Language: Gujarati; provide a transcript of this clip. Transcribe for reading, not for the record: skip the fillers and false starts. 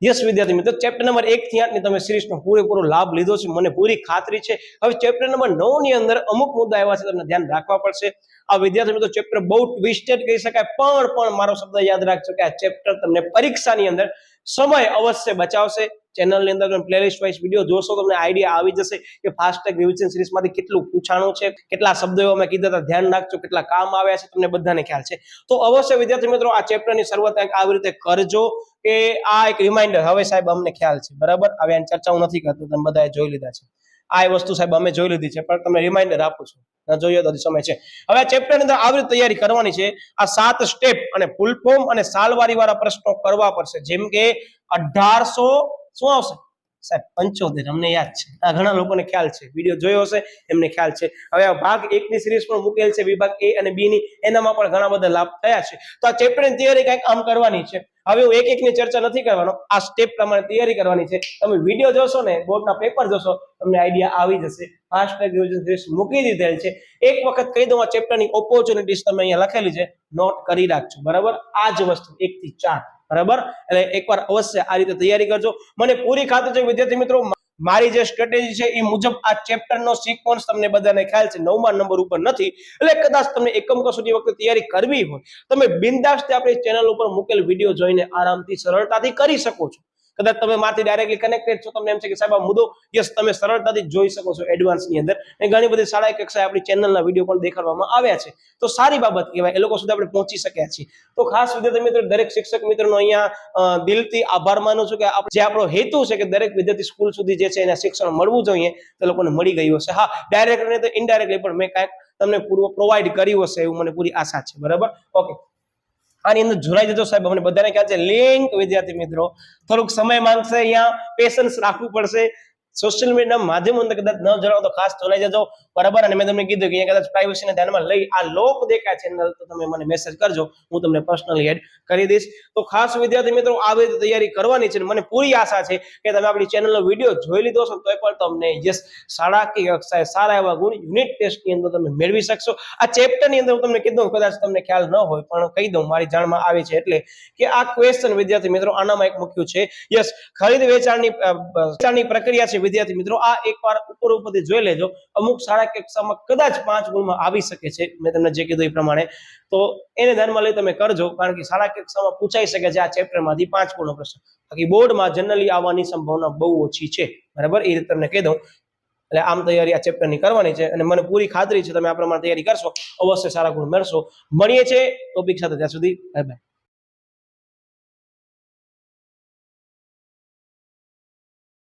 યસ વિદ્યાર્થી મિત્રો, ચેપ્ટર નંબર 1 થી 8 ની તમે સિરીઝનો પૂરેપૂરો લાભ લીધો છે, મને પૂરી ખાતરી છે. હવે ચેપ્ટર નંબર 9 ની અંદર અમુક મુદ્દા એવા છે તમને ધ્યાન રાખવા પડશે. આ વિદ્યાર્થી મિત્રો ચેપ્ટર બહુ ટ્વિસ્ટેડ કહી શકાય, પણ મારો શબ્દ યાદ રાખજો કે આ ચેપ્ટર તમને પરીક્ષાની અંદર સમય અવશ્ય બચાવશે. ચેનલની અંદર તમે પ્લેલિસ્ટ વાઇઝ વિડીયો જોશો, તમને આઈડિયા આવી જશે કે ફાસ્ટ ટ્રેક રિવિઝન સિરીઝમાંથી કેટલું પૂછાણું છે, કેટલા શબ્દો એવા મેં કીધા હતા ધ્યાન રાખજો, કેટલા કામ આવ્યા છે તમને બધાને ખ્યાલ છે. તો અવશ્ય વિદ્યાર્થી મિત્રો આ ચેપ્ટરની શરૂઆત આવી રીતે કરજો કે આ એક રિમાઇન્ડર. હવે સાહેબ અમને ખ્યાલ છે, બરાબર, હવે આની ચર્ચા હું નથી કરતો, તમે બધાએ જોઈ લીધા છે. આ વસ્તુ સાહેબ અમે જોઈ લીધી છે, પણ તમને રિમાઇન્ડર આપું છું, ન જોઈએ તો સમય છે. હવે આ ચેપ્ટરની અંદર આવી રીતે તૈયારી કરવાની છે. આ 7 સ્ટેપ અને ફૂલ ફોર્મ અને સાલવારી વાળા પ્રશ્નો કરવા પડશે. જેમ કે 1800 શું આવશે સાહેબ 75, અમને યાદ છે, આ ઘણા લોકોને ખ્યાલ છે, વિડીયો જોયો હશે એમને ખ્યાલ છે. હવે આ ભાગ 1 ની સિરીઝ પણ મૂકેલ છે, વિભાગ A અને B ની, એનામાં પણ ઘણા બધા લાભ થયા છે. તો આ ચેપ્ટરની તૈયારી કંઈક આમ કરવાની છે. હવે હું એક ની ચર્ચા નથી કરવાનો, આ સ્ટેપ પ્રમાણે તૈયારી કરવાની છે. તમે વિડીયો જોશો ને, બોર્ડના પેપર જોશો, તમને આઈડિયા આવી જશે. ફાસ્ટ ટ્રેક રિવિઝન સિરીઝ મૂકી દીધેલ છે. એક વખત કહી દઉં, આ ચેપ્ટરની ઓપોર્ચ્યુનિટીઝ તમે અહીંયા લખેલી છે, નોટ કરી રાખજો, બરાબર. આ જ વસ્તુ 1 થી 4, બરાબર. એટલે એકવાર અવશ્ય આ રીતે તૈયારી કરજો. મને પૂરી ખાતરી છે વિદ્યાર્થી મિત્રો, મારી જે સ્ટ્રેટેજી છે એ મુજબ આ ચેપ્ટરનો સિક્વન્સ તમને બધાને ખ્યાલ છે, 9મા નંબર ઉપર નથી. એટલે કદાચ તમને એકમ કસોટી વખતે તૈયારી કરવી હોય, તમે બિંદાસથી આપણી ચેનલ ઉપર મૂકેલ વિડીયો જોઈને આરામથી સરળતાથી કરી શકો છો. કદાચ તમે મારથી ડાયરેક્ટલી કનેક્ટેડ છો, તમને એમ છે કે સાહેબ આ મુદ્દો, યસ, તમે સરળતાથી જોઈ શકો છો એડવાન્સની અંદર. અને ઘણી બધી શાળા કક્ષાએ આપણી ચેનલના વિડીયો પણ દેખાડવામાં આવ્યા છે. તો સારી બાબત કહેવાય, એ લોકો સુધી આપણે પહોંચી શક્યા છીએ. તો ખાસ વિદ્યાર્થી મિત્રો, દરેક શિક્ષક મિત્રોનો અહીંયા દિલથી આભાર માનું છું કે જે આપણો હેતુ છે કે દરેક વિદ્યાર્થી સ્કૂલ સુધી જે છે એને શિક્ષણ મળવું જોઈએ, તો લોકોને મળી ગયું હશે. હા, ડાયરેક્ટ નહીં તો ઇનડાયરેક્ટલી પણ મેં કાંઈક તમને પૂરું પ્રોવાઈડ કર્યું હશે એવું મને પૂરી આશા છે, બરાબર. ઓકે, આની અંદર જોડાઈ જજો સાહેબ, અમને બધાને ખ્યાલ છે. લિંક વિદ્યાર્થી મિત્રો થોડુંક સમય માંગશે, અહીંયા પેશન્સ રાખવું પડશે. સોશિયલ મીડિયાના માધ્યમો અંદર કદાચ ન જણાવો તો ખાસ જોડાઈ જજો, બરાબર. અને મેં તમને કીધું કે અહીંયા કદાચ પ્રાઇવસીને ધ્યાનમાં લઈ આ લોક દેખાય ચેનલ, તો તમે મને મેસેજ કરજો, હું તમને પર્સનલી એડ કરી દઈશ. તો ખાસ વિદ્યાર્થી મિત્રો આવી રીતે તૈયારી કરવાની છે. મને પૂરી આશા છે કે તમે આપણી ચેનલનો વિડીયો જોઈ લીધો છો, તો પણ તમને યસ શાળાકીય કક્ષાએ સારા એવા ગુણ યુનિટ ટેસ્ટની અંદર તમે મેળવી શકશો. આ ચેપ્ટરની અંદર હું તમને કીધું, કદાચ તમને ખ્યાલ ન હોય પણ કહી દઉં, મારી જાણમાં આવે છે એટલે કે આ ક્વેશ્ચન વિદ્યાર્થી મિત્રો આનામાં એક મૂક્યું છે, યસ, ખરીદ વેચાણની પ્રક્રિયા છે વિદ્યાર્થી મિત્રો. આ એકવાર ઉપરથી જોઈ લેજો, અમુક શાળા કક્ષામાં કદાચ 5 ગુણમાં આવી શકે છે, મેં તમને જે કીધું એ પ્રમાણે. તો એને ધ્યાનમાં લઈ તમે કરજો, કારણ કે શાળા કક્ષામાં પૂછાઈ શકે છે આ ચેપ્ટરમાંથી 5 ગુણનો પ્રશ્ન. બાકી બોર્ડમાં જનરલી આવવાની સંભાવના બહુ ઓછી છે, બરાબર. એ રીતે તમને કહી દઉં. એટલે આમ તૈયારી આ ચેપ્ટરની કરવાની છે, અને મને પૂરી ખાતરી છે તમે આ પ્રમાણે તૈયારી કરશો, અવશ્ય સારા ગુણ મેળવશો. મળીએ છીએ ટોપિક સાથે, ત્યાં સુધી બાય બાય.